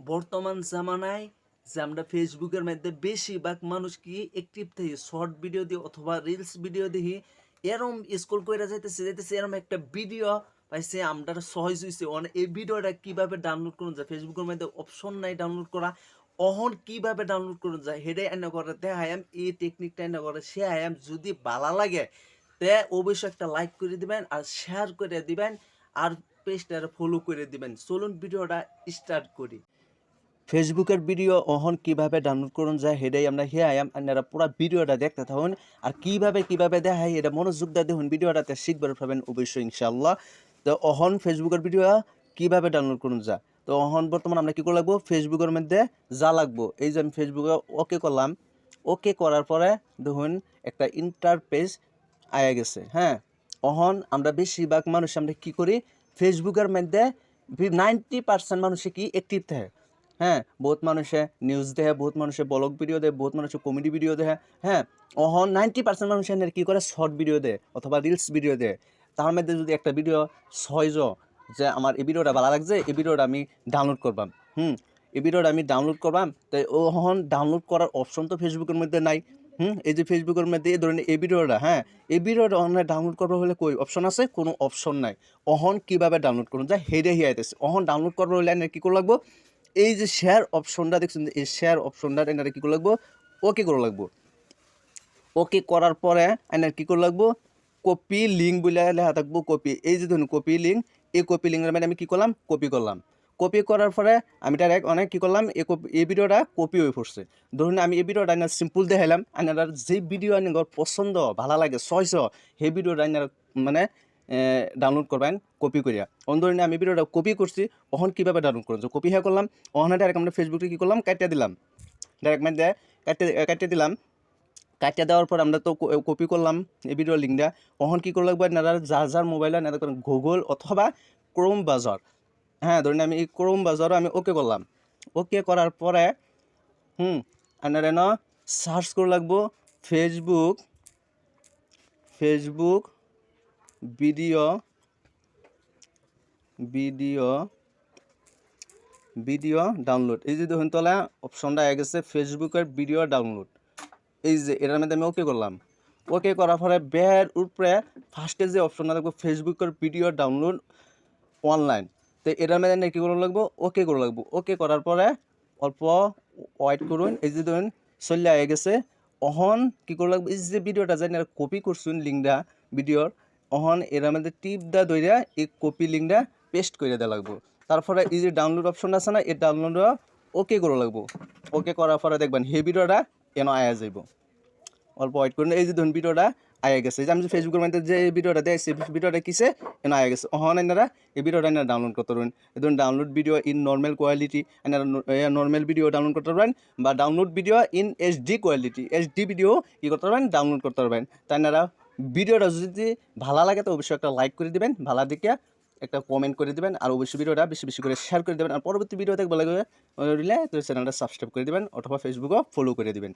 বর্তমান জামানায় যে আমরা ফেসবুকের মধ্যে বেশিরভাগ মানুষ কি অ্যাক্টিভ থাকি শর্ট ভিডিও দিয়ে অথবা রিলস ভিডিও দেখি এরম স্ক্রল করে যাইতেছে এরম একটা ভিডিও পাইছে আমরা সহজ হয়েছে অনেক এই ভিডিওটা কিভাবে ডাউনলোড করুন যায় ফেসবুকের মধ্যে অপশন নাই ডাউনলোড করা অহন কিভাবে ডাউনলোড করুন যায় হেডে এনে করে তে আয়াম এই টেকনিকটা এনে করে সে আয়াম যদি ভালো লাগে তে অবশ্যই একটা লাইক করে দিবেন আর শেয়ার করে দিবেন আর পেজটা ফলো করে দিবেন চলুন ভিডিওটা স্টার্ট করি ফেসবুকের ভিডিও অহন কিভাবে ডাউনলোড করুন যায় হেডাই আমরা হে আয়াম আপনারা পুরো ভিডিওটা দেখতে থাকুন আর কিভাবে দেখাই এটা মনোযোগ দিয়ে দেখুন ভিডিওটাতে শিখবার পাবেন অবশ্যই ইনশাআল্লাহ তো অহন ফেসবুকের ভিডিও কিভাবে ডাউনলোড করুন যায় তো অহন বর্তমান আমরা কি করে লাগবো ফেসবুকের মধ্যে যা লাগবো এই যে আমি ফেসবুকে ওকে করলাম ওকে করার পরে দেখুন একটা ইন্টারপেজ আয়া গেছে হ্যাঁ অহন আমরা বেশিরভাগ মানুষ আমরা কি করি ফেসবুকের মধ্যে 90% মানুষে কি অ্যাক্টিভ থাকে হ্যাঁ বহুত মানুষে নিউজ দেখে বহুত মানুষে ব্লগ ভিডিও দেয় বহুত মানুষে কমেডি ভিডিও দেখে হ্যাঁ অহন 90% মানুষে কি করে শর্ট ভিডিও দেয় অথবা রিলস ভিডিও দেয় তার মধ্যে যদি একটা ভিডিও ছয়জ যে আমার এই ভিডিওটা ভালো লাগছে এই ভিডিওটা আমি ডাউনলোড করবাম এই ভিডিওটা আমি ডাউনলোড করবাম তাই ওহন ডাউনলোড করার অপশন তো ফেসবুকের মধ্যে নাই এই যে ফেসবুকের মধ্যে এই ধরনের এই ভিডিওটা হ্যাঁ এই ভিডিওটা অনলাইন ডাউনলোড করবো হলে কই অপশন আছে কোনো অপশন নাই অহন কিভাবে ডাউনলোড করুন যা হেডে হিয়াইতেছে অহন ডাউনলোড করবো হলে কি করে লাগবো এই যে শেয়ার অপশনটা দেখছেন এই শেয়ার অপশনটা এনারা কী করে লাগবো ওকে করে লাগবো ওকে করার পরে এনার কী করে লাগবো কপি লিঙ্ক বলে লেখা থাকবো কপি এই যে ধরুন কপি লিঙ্ক এই কপি লিঙ্কের মানে আমি কী করলাম কপি করার পরে আমি ডাইরেক্ট অনেক কী করলাম এই ভিডিওটা কপি হয়ে পড়ছে ধরুন আমি এই ভিডিওটা এনার সিম্পল দেখাইলাম এনার যে ভিডিও এনার পছন্দ ভালো লাগে ছয়শ সেই ভিডিওটা এনার মানে ডাউনলোড করবেন কপি করিয়া অন্ধরিনে আমি ভিডিওটা কপি করছি ওখান কীভাবে ডাউনলোড করুন কপি হ্যাঁ করলাম ওখানে ডাইরেক্ট আমরা ফেসবুকে কী করলাম কাটিয়ে দিলাম ডাইরেক্ট মানে কাটিয়ে দিলাম কাটিয়ে দেওয়ার পর আমরা তো কপি করলাম এই ভিডিও লিঙ্কটা ওখান কী করে লাগবে আপনারা যার মোবাইলে না করেন গুগল অথবা ক্রোম বাজার হ্যাঁ ধরুন আমি এই ক্রোম বাজারও আমি ওকে করলাম ওকে করার পরে আপনারা না সার্চ করে লাগবো ফেসবুক ভিডিও ডাউনলোড এই যে দেখুন তোলা অপশনটা আগে গেছে ফেসবুকের ভিডিও ডাউনলোড এই যে এটার মধ্যে আমি ওকে করলাম ওকে করার পরে বের উপরে ফার্স্টে যে অপশনটা দেখবো ফেসবুকের ভিডিও ডাউনলোড অনলাইন তো এটার মধ্যে কী করা লাগবো ওকে করা লাগবো ওকে করার পরে অল্প ওয়েট করুন এই যে ধরুন চলে আগে গেছে অহন কী করা লাগবে এই যে ভিডিওটা জানি কপি করছুন লিঙ্কটা ভিডিওর অহন এর মধ্যে টিপ দা দইরা এই কপি লিঙ্কটা পেস্ট করে দেওয়া লাগবো তারপরে এই যে ডাউনলোড অপশন আছে না এই ডাউনলোডটা ওকে করা লাগবো ওকে করার পরে দেখবেন এই ভিডিওটা কেন আয়া যাইব অল্প ওয়েট করুন এই যে ধরুন ভিডিওটা আয়া গেছে যে আমি যে ফেসবুকের মধ্যে যে ভিডিওটা দেখছি ভিডিওটা কিসে এনে আয়া গেছে অহন এনারা এই ভিডিওটা এনারা ডাউনলোড করতে পারবেন এই ধরুন download video in normal quality এনারা নর্মাল ভিডিও ডাউনলোড করতে পারবেন বা download video in HD quality HD video কী করতে পারবেন ডাউনলোড করতে পারবেন তাই এনারা ভিডিওটা যদি ভালো লাগে তো অবশ্যই একটা লাইক করে দিবেন ভালো দিকে একটা কমেন্ট করে দিবেন আর অবশ্যই ভিডিওটা বেশি করে শেয়ার করে দেবেন আর পরবর্তী ভিডিও দেখতে ভালো লাগলে চ্যানেলটা সাবস্ক্রাইব করে দিবেন অথবা ফেসবুকও ফলো করে দিবেন